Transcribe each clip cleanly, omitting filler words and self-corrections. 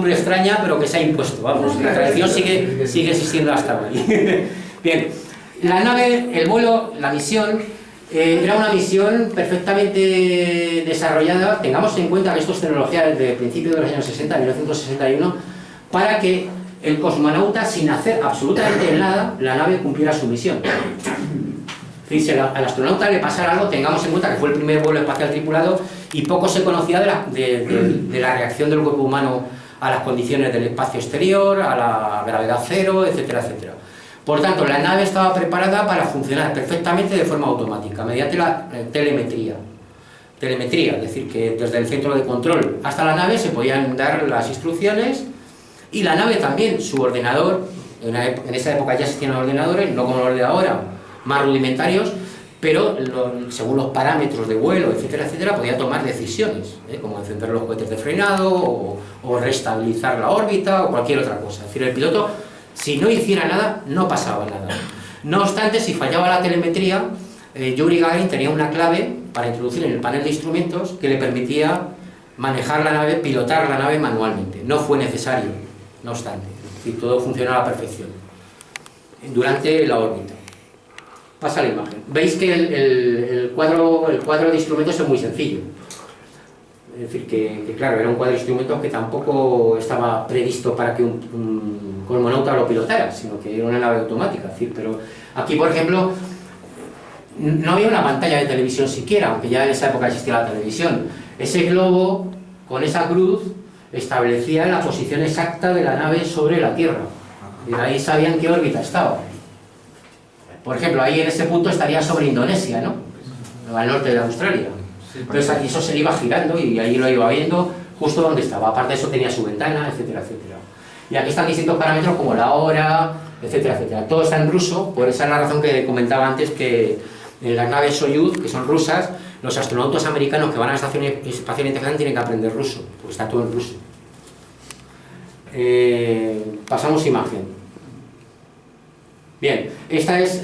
costumbre extraña, pero que se ha impuesto, vamos, la tradición sigue existiendo hasta hoy. Bien, la nave, el vuelo, la misión, era una misión perfectamente desarrollada. Tengamos en cuenta que esto es tecnología desde principios de los años 60, 1961, para que el cosmonauta, sin hacer absolutamente nada, la nave cumpliera su misión. Si al astronauta le pasara algo, tengamos en cuenta que fue el primer vuelo espacial tripulado y poco se conocía de la reacción del cuerpo humano a las condiciones del espacio exterior, a la gravedad cero, etcétera, etcétera. Por tanto, la nave estaba preparada para funcionar perfectamente de forma automática, mediante la telemetría. Telemetría, es decir, que desde el centro de control hasta la nave se podían dar las instrucciones, y la nave también, su ordenador, en esa época ya existían ordenadores, no como los de ahora, más rudimentarios, pero según los parámetros de vuelo, etcétera, etcétera, podía tomar decisiones, como encender los cohetes de frenado, o restabilizar la órbita, o cualquier otra cosa. Es decir, el piloto, si no hiciera nada, no pasaba nada. No obstante, si fallaba la telemetría, Yuri Gagarin tenía una clave para introducir en el panel de instrumentos que le permitía manejar la nave, pilotar la nave manualmente. No fue necesario, no obstante. Es decir, todo funcionó a la perfección durante la órbita. Pasa la imagen. Veis que el cuadro de instrumentos es muy sencillo. Es decir, que claro, era un cuadro de instrumentos que tampoco estaba previsto para que un cosmonauta lo pilotara, sino que era una nave automática. Es decir, pero aquí, por ejemplo, no había una pantalla de televisión siquiera, aunque ya en esa época existía la televisión. Ese globo, con esa cruz, establecía la posición exacta de la nave sobre la Tierra. Y de ahí sabían qué órbita estaba. Por ejemplo, ahí en ese punto estaría sobre Indonesia, ¿no? Al norte de Australia. Entonces eso se le iba girando y ahí lo iba viendo justo donde estaba. Aparte de eso tenía su ventana, etcétera, etcétera. Y aquí están distintos parámetros como la hora, etcétera, etcétera. Todo está en ruso, por esa es la razón que comentaba antes, que en las naves Soyuz, que son rusas, los astronautas americanos que van a la Estación Espacial Internacional tienen que aprender ruso, porque está todo en ruso. Pasamos imagen. Bien, esta es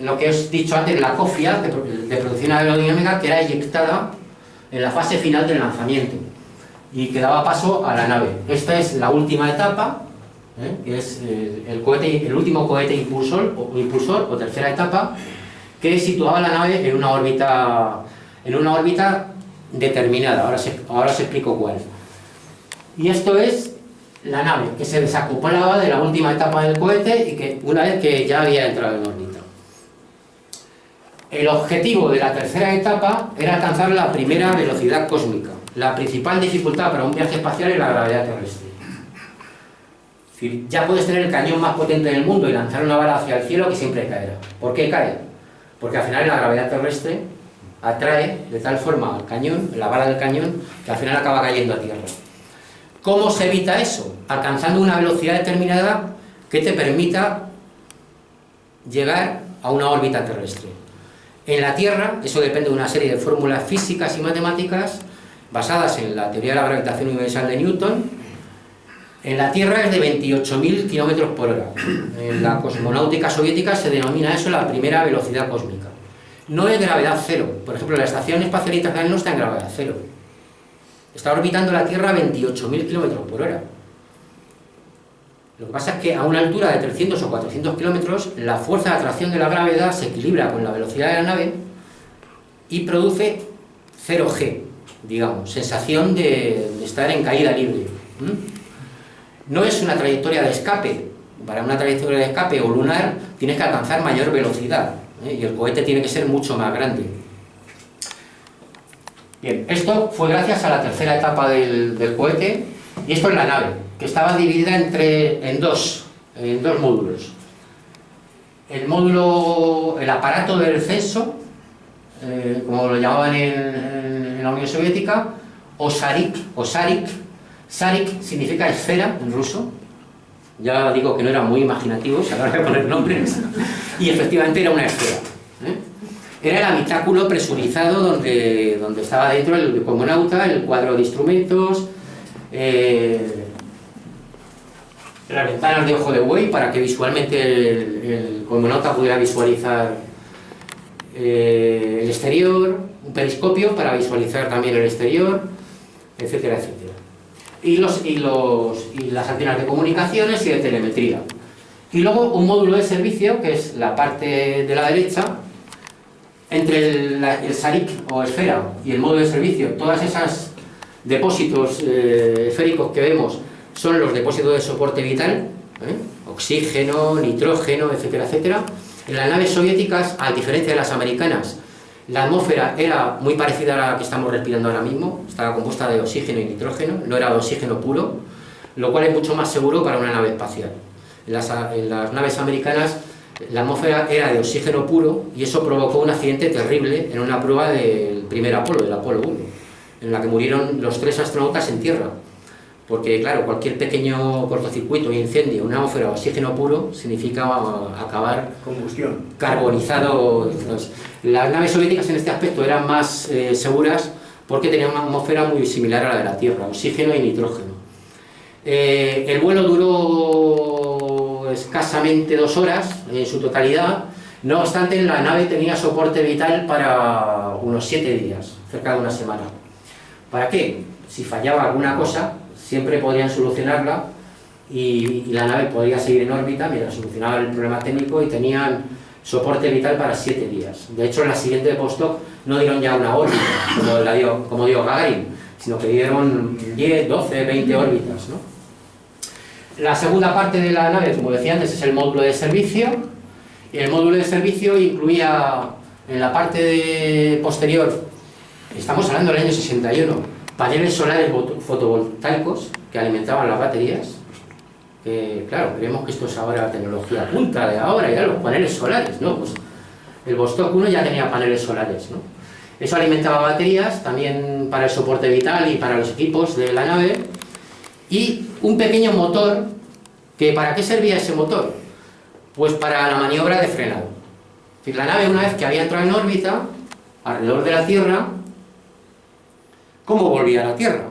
lo que os he dicho antes, la cofia de producción aerodinámica, que era eyectada en la fase final del lanzamiento y que daba paso a la nave. Esta es la última etapa, que es el último cohete impulsor o tercera etapa, que situaba la nave en una órbita determinada. Ahora os explico cuál. Y esto es la nave, que se desacoplaba de la última etapa del cohete y que una vez que ya había entrado en órbita. El objetivo de la tercera etapa era alcanzar la primera velocidad cósmica. La principal dificultad para un viaje espacial es la gravedad terrestre. Es decir, ya puedes tener el cañón más potente del mundo y lanzar una bala hacia el cielo que siempre caerá. ¿Por qué cae? Porque al final la gravedad terrestre atrae de tal forma al cañón, la bala del cañón, que al final acaba cayendo a tierra. ¿Cómo se evita eso? Alcanzando una velocidad determinada que te permita llegar a una órbita terrestre. En la Tierra, eso depende de una serie de fórmulas físicas y matemáticas basadas en la teoría de la gravitación universal de Newton. En la Tierra es de 28.000 km por hora. En la cosmonáutica soviética se denomina eso la primera velocidad cósmica. No es gravedad cero. Por ejemplo, la Estación Espacial Internacional no está en gravedad cero. Está orbitando la Tierra a 28.000 km por hora. Lo que pasa es que a una altura de 300 o 400 kilómetros, la fuerza de atracción de la gravedad se equilibra con la velocidad de la nave y produce 0G, digamos, sensación de estar en caída libre. No es una trayectoria de escape. Para una trayectoria de escape o lunar tienes que alcanzar mayor velocidad, y el cohete tiene que ser mucho más grande. Bien, esto fue gracias a la tercera etapa del cohete, y esto es la nave, que estaba dividida en dos módulos. El aparato del censo, como lo llamaban en la Unión Soviética, o Sarik. Sarik significa esfera en ruso. Ya digo que no eran muy imaginativos a la hora de poner nombres, y efectivamente era una esfera. Era el habitáculo presurizado donde estaba dentro el cosmonauta, el cuadro de instrumentos, las ventanas de ojo de buey para que visualmente el cosmonauta pudiera visualizar el exterior, un periscopio para visualizar también el exterior, etcétera, etcétera. y las antenas de comunicaciones y de telemetría. Y luego un módulo de servicio, que es la parte de la derecha, entre el SARIC o esfera y el módulo de servicio. Todas esas depósitos esféricos que vemos son los depósitos de soporte vital, oxígeno, nitrógeno, etcétera, etcétera. En las naves soviéticas, a diferencia de las americanas, la atmósfera era muy parecida a la que estamos respirando ahora mismo, estaba compuesta de oxígeno y nitrógeno, no era de oxígeno puro, lo cual es mucho más seguro para una nave espacial. En las naves americanas la atmósfera era de oxígeno puro y eso provocó un accidente terrible en una prueba del primer Apolo, del Apolo 1, en la que murieron los 3 astronautas en tierra. Porque, claro, cualquier pequeño cortocircuito y incendio en una atmósfera de oxígeno puro significa acabar combustión, carbonizado. Las naves soviéticas en este aspecto eran más seguras porque tenían una atmósfera muy similar a la de la Tierra, oxígeno y nitrógeno. El vuelo duró escasamente 2 horas en su totalidad. No obstante, la nave tenía soporte vital para unos 7 días, cerca de una semana. ¿Para qué? Si fallaba alguna cosa, siempre podrían solucionarla y la nave podría seguir en órbita mientras solucionaba el problema técnico y tenían soporte vital para 7 días. De hecho, en la siguiente postdoc no dieron ya una órbita, como dio Gagarin, sino que dieron 10, 12, 20 órbitas, ¿no? La segunda parte de la nave, como decía antes, es el módulo de servicio. Y el módulo de servicio incluía en la parte posterior, estamos hablando del año 61, paneles solares fotovoltaicos que alimentaban las baterías. Que, claro, creemos que esto es ahora la tecnología punta de ahora, ya los paneles solares, ¿no? Pues el Vostok 1 ya tenía paneles solares, ¿no? Eso alimentaba baterías, también para el soporte vital y para los equipos de la nave. Y un pequeño motor, que ¿para qué servía ese motor? Pues para la maniobra de frenado. Es decir, la nave, una vez que había entrado en órbita, alrededor de la Tierra, ¿cómo volvía a la Tierra?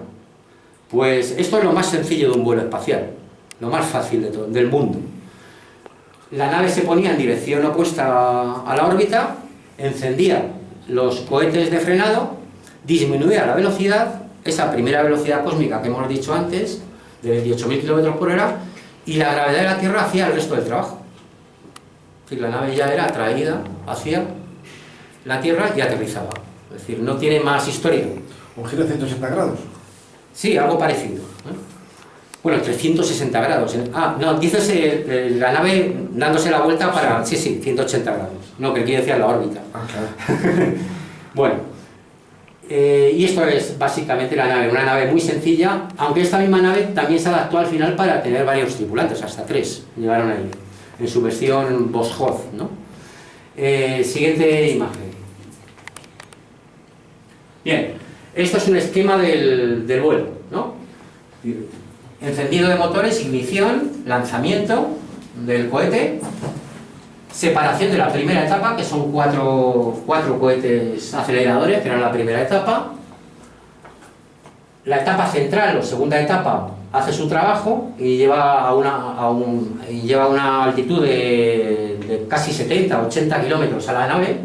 Pues esto es lo más sencillo de un vuelo espacial, lo más fácil del mundo. La nave se ponía en dirección opuesta a la órbita, encendía los cohetes de frenado, disminuía la velocidad, esa primera velocidad cósmica que hemos dicho antes, de 28.000 km por hora, y la gravedad de la Tierra hacía el resto del trabajo. Es decir, la nave ya era atraída hacia la Tierra y aterrizaba. Es decir, no tiene más historia. ¿Un giro de 180 grados? Sí, algo parecido. Bueno, 360 grados. No, dices la nave dándose la vuelta para... Sí, 180 grados. No, que quiere decir la órbita. Ah, claro. Bueno, y esto es básicamente la nave, una nave muy sencilla, aunque esta misma nave también se adaptó al final para tener varios tripulantes, hasta 3 llegaron ahí, en su versión Voskhod, ¿no? Siguiente imagen. Bien, esto es un esquema del vuelo, ¿no? Encendido de motores, ignición, lanzamiento del cohete, separación de la primera etapa, que son cuatro cohetes aceleradores, que eran la primera etapa. La etapa central o segunda etapa hace su trabajo y lleva a una altitud de casi 70-80 kilómetros a la nave.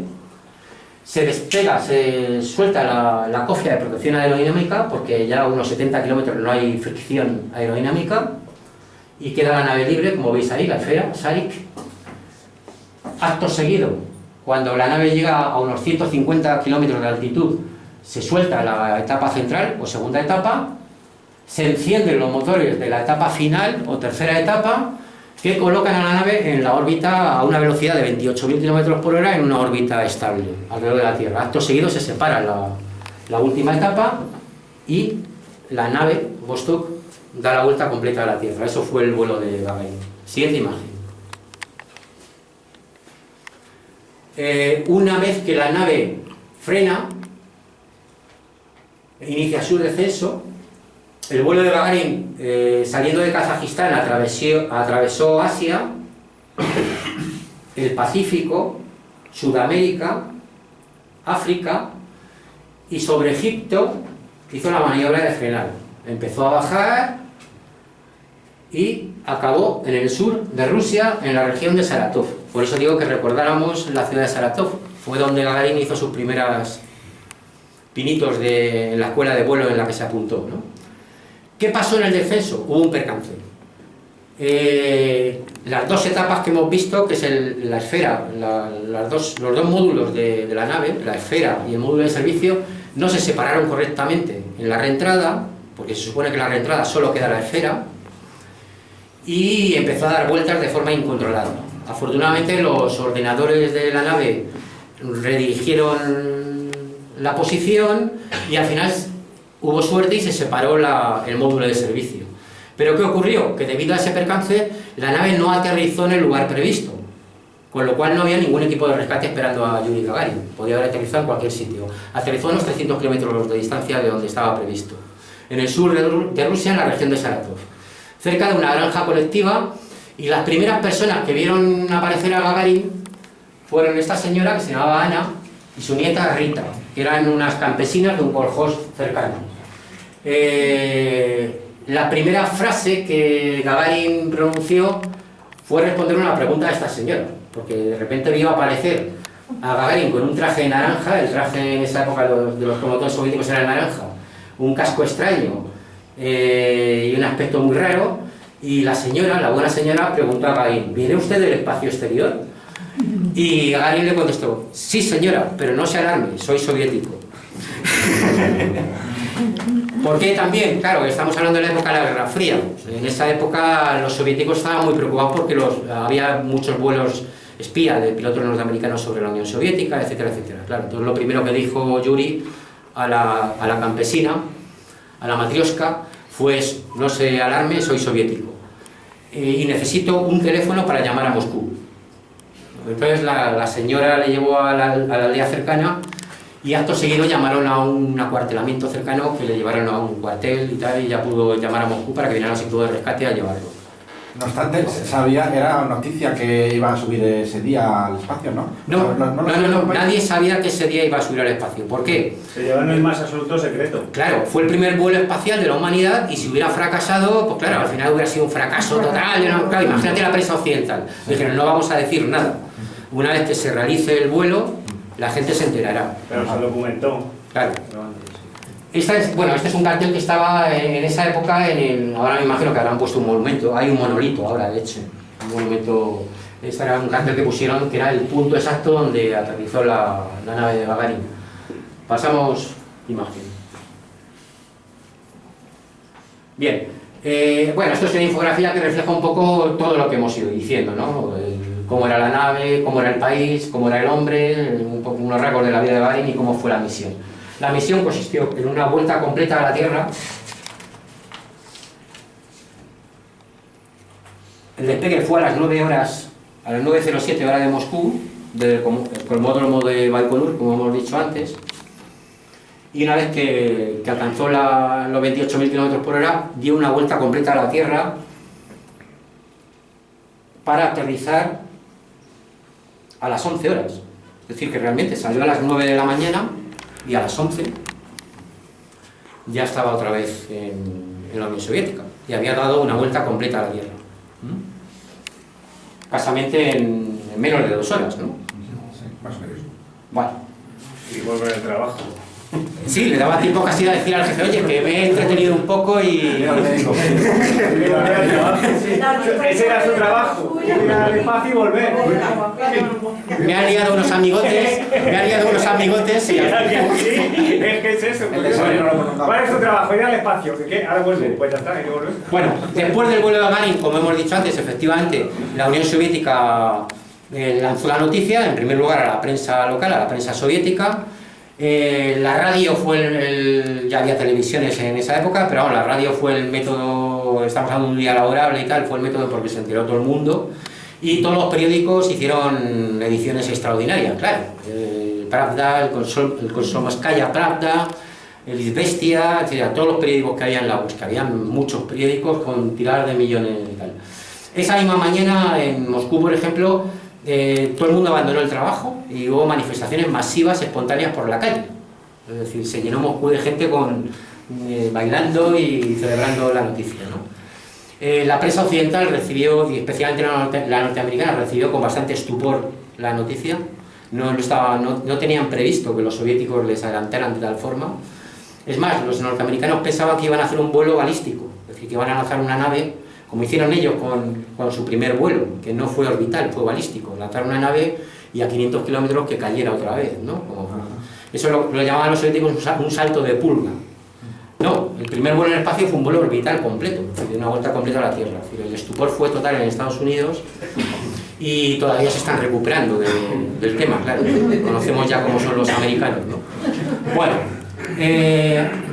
Se despega, se suelta la cofia de protección aerodinámica, porque ya a unos 70 kilómetros no hay fricción aerodinámica, y queda la nave libre, como veis ahí, la esfera, SARIC. Acto seguido, cuando la nave llega a unos 150 kilómetros de altitud, se suelta la etapa central o segunda etapa, se encienden los motores de la etapa final o tercera etapa, que colocan a la nave en la órbita a una velocidad de 28.000 km por hora en una órbita estable alrededor de la Tierra. Acto seguido se separa la última etapa y la nave Vostok da la vuelta completa a la Tierra. Eso fue el vuelo de Gagarin. Siguiente imagen. Una vez que la nave frena, inicia su descenso, el vuelo de Gagarin, saliendo de Kazajistán, atravesó Asia, el Pacífico, Sudamérica, África, y sobre Egipto hizo la maniobra de frenar. Empezó a bajar y acabó en el sur de Rusia, en la región de Saratov. Por eso digo que recordáramos la ciudad de Saratov. Fue donde Gagarin hizo sus primeras pinitos en la escuela de vuelo en la que se apuntó, ¿no? ¿Qué pasó en el descenso? Hubo un percance. Las dos etapas que hemos visto, que es la esfera, los dos módulos de la nave, la esfera y el módulo de servicio, no se separaron correctamente en la reentrada, porque se supone que en la reentrada solo queda la esfera, y empezó a dar vueltas de forma incontrolada. Afortunadamente los ordenadores de la nave redirigieron la posición y al final hubo suerte y se separó el módulo de servicio. Pero ¿qué ocurrió? Que debido a ese percance la nave no aterrizó en el lugar previsto, con lo cual no había ningún equipo de rescate esperando a Yuri Gagarin. Podía haber aterrizado en cualquier sitio. Aterrizó a unos 300 kilómetros de distancia de donde estaba previsto, en el sur de Rusia, en la región de Saratov, cerca de una granja colectiva, y las primeras personas que vieron aparecer a Gagarin fueron esta señora que se llamaba Ana y su nieta Rita, que eran unas campesinas de un kolkhozs cercano. La primera frase que Gagarin pronunció fue responder una pregunta de esta señora, porque de repente vio aparecer a Gagarin con un traje naranja, el traje en esa época de los promotores soviéticos era naranja, un casco extraño y un aspecto muy raro, y la señora, la buena señora, preguntó a Gagarin: ¿viene usted del espacio exterior? Y Gagarin le contestó: sí señora, pero no se alarme, soy soviético. Porque también, claro, estamos hablando de la época de la Guerra Fría. En esa época los soviéticos estaban muy preocupados porque había muchos vuelos espía de pilotos norteamericanos sobre la Unión Soviética, etcétera, etcétera. Claro, entonces lo primero que dijo Yuri a la campesina, a la matrioska, fue: no se alarme, soy soviético. Y necesito un teléfono para llamar a Moscú. Entonces la señora le llevó a la aldea cercana, y acto seguido llamaron a un acuartelamiento cercano, que le llevaron a un cuartel y tal, y ya pudo llamar a Moscú para que vinieran los equipos de rescate a llevarlo. No obstante, era noticia que iba a subir ese día al espacio, ¿no? No, nadie sabía que ese día iba a subir al espacio. ¿Por qué? Se llevaron el más absoluto secreto. Claro, fue el primer vuelo espacial de la humanidad, y si hubiera fracasado, pues claro, al final hubiera sido un fracaso total. Claro, imagínate la prensa occidental. Dijeron: no vamos a decir nada. Una vez que se realice el vuelo, la gente se enterará. Pero se documentó. Claro. Este es un cartel que estaba en esa época ahora me imagino que habrán puesto un monumento. Hay un monolito ahora, de hecho. Un monumento. Este era un cartel que pusieron, que era el punto exacto donde aterrizó la nave de Gagarin. Pasamos imagen. Bien. Esto es una infografía que refleja un poco todo lo que hemos ido diciendo, ¿no? Cómo era la nave, cómo era el país, cómo era el hombre, unos rasgos de la vida de Gagarin y cómo fue la misión. La misión consistió en una vuelta completa a la Tierra. El despegue fue a las 9 horas, a las 9:07 hora de Moscú, con el módulo de Baikonur, como hemos dicho antes. Y una vez que alcanzó los 28.000 km por hora, dio una vuelta completa a la Tierra para aterrizar a las 11 horas. Es decir, que realmente salió a las 9 de la mañana y a las 11 ya estaba otra vez en la Unión Soviética y había dado una vuelta completa a la Tierra. Casamente en menos de 2 horas, ¿no? Sí, más o menos. Bueno. Y volver al trabajo. Sí, le daba tiempo casi a decir al jefe: oye, que me he entretenido un poco y... Ese era su trabajo. Ir al espacio y volver. Me han liado unos amigotes, y... Sí, es que es eso. ¿Cuál es tu trabajo? Ir al espacio. ¿Qué? Ahora vuelve. Pues ya está, hay que volver. Bueno, después del vuelo de Gagarin, como hemos dicho antes, efectivamente, la Unión Soviética lanzó la noticia, en primer lugar a la prensa local, a la prensa soviética. La radio fue ya había televisiones en esa época, pero vamos, la radio fue el método, estamos hablando de un día laborable y tal, fue el método porque se enteró todo el mundo, y todos los periódicos hicieron ediciones extraordinarias, claro. Pravda, el Komsomolskaya Pravda, el Izvestia, etc. Todos los periódicos que había en la búsqueda, había muchos periódicos con tiradas de millones y tal. Esa misma mañana en Moscú, por ejemplo, todo el mundo abandonó el trabajo y hubo manifestaciones masivas, espontáneas por la calle. Es decir, se llenó Moscú de gente bailando y celebrando la noticia, ¿no? La prensa occidental recibió, y especialmente la norteamericana, recibió con bastante estupor la noticia. No tenían previsto que los soviéticos les adelantaran de tal forma. Es más, los norteamericanos pensaban que iban a hacer un vuelo balístico, es decir, que iban a lanzar una nave, como hicieron ellos con su primer vuelo, que no fue orbital, fue balístico, lanzar una nave y a 500 kilómetros que cayera otra vez, ¿no? Eso lo llamaban los soviéticos un salto de pulga. No, el primer vuelo en el espacio fue un vuelo orbital completo, de una vuelta completa a la Tierra. El estupor fue total en Estados Unidos y todavía se están recuperando del tema, claro. Conocemos ya cómo son los americanos, ¿no? Bueno,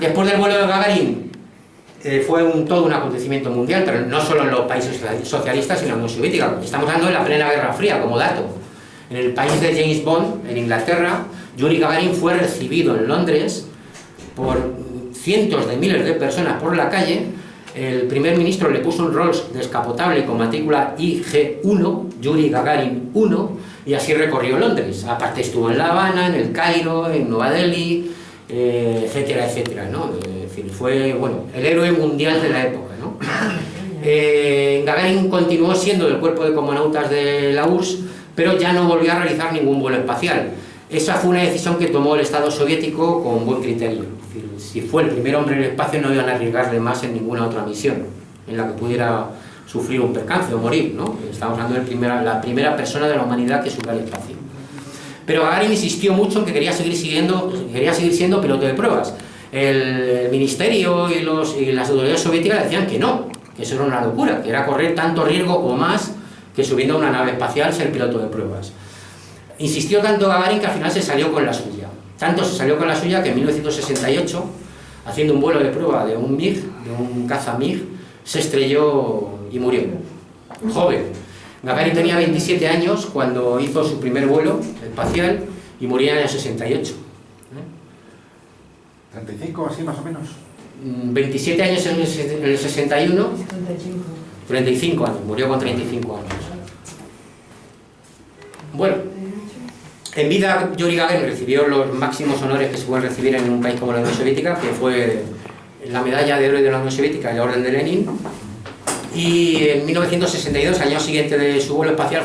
después del vuelo de Gagarin fue todo un acontecimiento mundial, pero no solo en los países socialistas, sino en la Unión Soviética. Estamos hablando de la plena Guerra Fría, como dato. En el país de James Bond, en Inglaterra, Yuri Gagarin fue recibido en Londres por cientos de miles de personas por la calle. El primer ministro le puso un Rolls descapotable con matrícula IG-1, Yuri Gagarin 1, y así recorrió Londres. Aparte estuvo en La Habana, en el Cairo, en Nueva Delhi, etcétera, etcétera, ¿no? Es decir, fue, bueno, el héroe mundial de la época, ¿no? Gagarin continuó siendo del cuerpo de cosmonautas de la URSS, pero ya no volvió a realizar ningún vuelo espacial. Esa fue una decisión que tomó el Estado soviético con buen criterio. Es decir, si fue el primer hombre en el espacio, no iban a arriesgarle más en ninguna otra misión en la que pudiera sufrir un percance o morir, ¿no? Estamos hablando de la primera persona de la humanidad que sube al espacio. Pero Gagarin insistió mucho en que quería seguir siendo piloto de pruebas. El ministerio y las autoridades soviéticas decían que no, que eso era una locura, que era correr tanto riesgo o más que subiendo a una nave espacial ser piloto de pruebas. Insistió tanto Gagarin que al final se salió con la suya. Tanto se salió con la suya que en 1968, haciendo un vuelo de prueba de un MiG, de un caza MiG, se estrelló y murió. Joven. Gagarin tenía 27 años cuando hizo su primer vuelo espacial y moría en el 68. 35 así más o menos. 27 años en el 61. 35 años, murió con 35 años. Bueno, en vida Yuri Gagarin recibió los máximos honores que se pueden recibir en un país como la Unión Soviética, que fue la medalla de héroe de la Unión Soviética y la Orden de Lenin. Y en 1962, año siguiente de su vuelo espacial,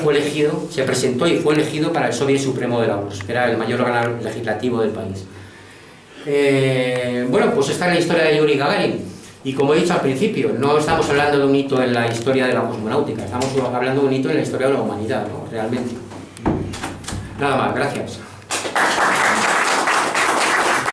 se presentó y fue elegido para el Soviet Supremo de la URSS, que era el mayor órgano legislativo del país. Bueno, pues esta es la historia de Yuri Gagarin. Y como he dicho al principio, no estamos hablando de un hito en la historia de la cosmonáutica, estamos hablando de un hito en la historia de la humanidad, ¿no? Realmente. Nada más, gracias.